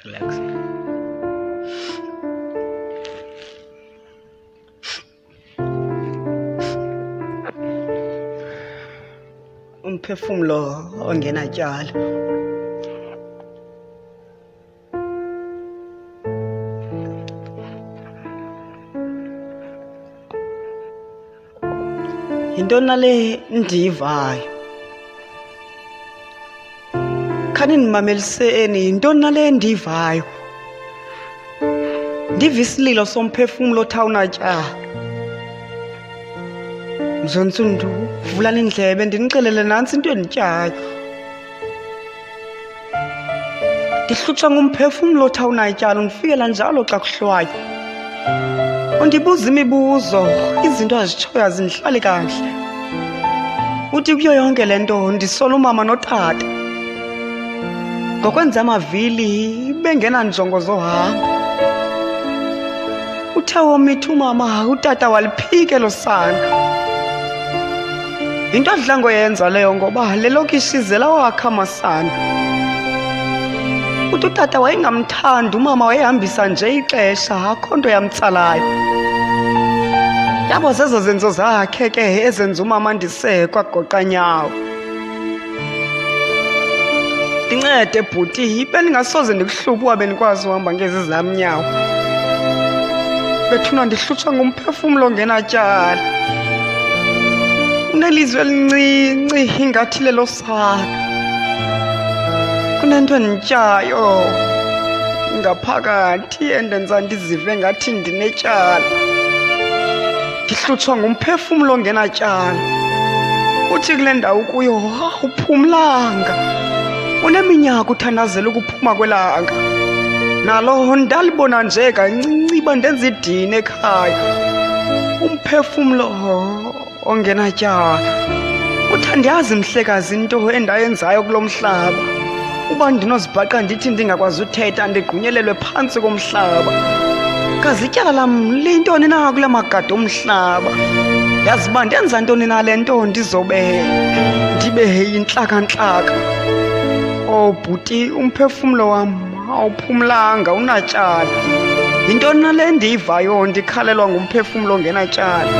Relax. Umphefumlo ongenatyala. Yintoni nale ndiyivayo? Khani ndimameliseni, yintoni nale ndiyivayo? Ndiva isililo somphefumlo othawunatyala. Mzontsundu, vulani indlebe ndinixelele nantsi into endityayo. Ndihlutshwa ngumphefumlo othawunatyala, undifikela njalo xa kuhlwayo. Undibuza imibuzo, izinto azitshoyo azindihlali kahle. Uthi kuyo yonke le nto ndisola umama notata. Ngokwenza amavili bengenanjongo zohamba. Uthe womitha umama, utata waliphika elo sana. Yinto adla ngoyenza leyo ngoba le lokishi izela wakha amasana. Uthi utata wayengamthandi umama, wayehambisa nje ixesha, akho nto yamtsalayo. Yabo zezo zenzo zakhe ke ezenza umama ndisekwa goqanyawo. Ndincede bhuti, bendingasoze ndikuhluphe uba bendikwazi uhamba ngezi zam nyawo. Bethuna ndihlutshwa ngumphefumlo ongenatyala. Unelizwi elincinci ingathi lelo sana. Kunento endityayo ngaphakathi endenza ndizive ngathi ndinetyala. Ndihlutshwa ngumphefumlo ongenatyala. Uthi kule ndawo kuyo awuphumlanga. Uneminyaka uthandazela ukuphuma kwelanga. Nalo ndalibona nje kancinci uba ndenza idini ekhaya. Umphefumlo ongenatyala. Uthandiyazi mhlekazi into endayenzayo kulo mhlaba. Uba ndinozibhaqa ndithi ndingakwazi uthetha ndigqunyelelwe phantsi komhlaba. Kazi ityala lam liyintoni na kule magade omhlaba? Yazi uba ndenza ntoni na le nto ndizobe ndibe yintlaka-ntlaka? Oh bhuti, umphefumlo wam awuphumlanga, unatyala. Yintoni nale ndiyivayo ndikhalelwa ngumphefumlo ongenatyala?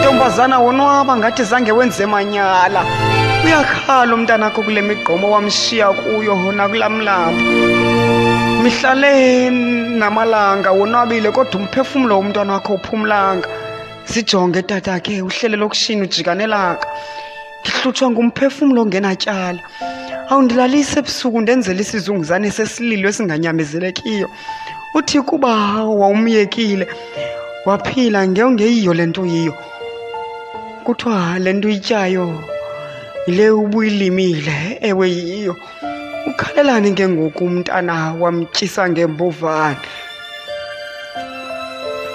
Ntombazana wonwaba ngathi zange wenze manyala. Uyakhala umntanakho kule migqomo wamshiya kuyo nakulaa mlambo. Mihlale namalanga wonwabile kodwa umphefumlo womntwana wakho uphumlanga. Sijonge tatakhe, uhlele lokishini ujika nelanga. Ndihlutshwa ngumphefumlo ongenatyala. Awundilalise ebusuku ndenzele isizunguzane sesililo esinganyamezelekiyo. Uthi kuba wawumyekile waphila ngeyiyo le nto yiyo. Kuthiwa le nto uyityayo yile ubuyilimile, ewe yiyo. Ukhalelani ke ngoku umntana wamtyisa ngembovane?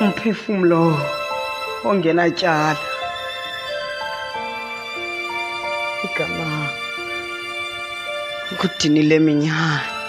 Umphefumlo ongenatyala. Igama nguDinileminyanya.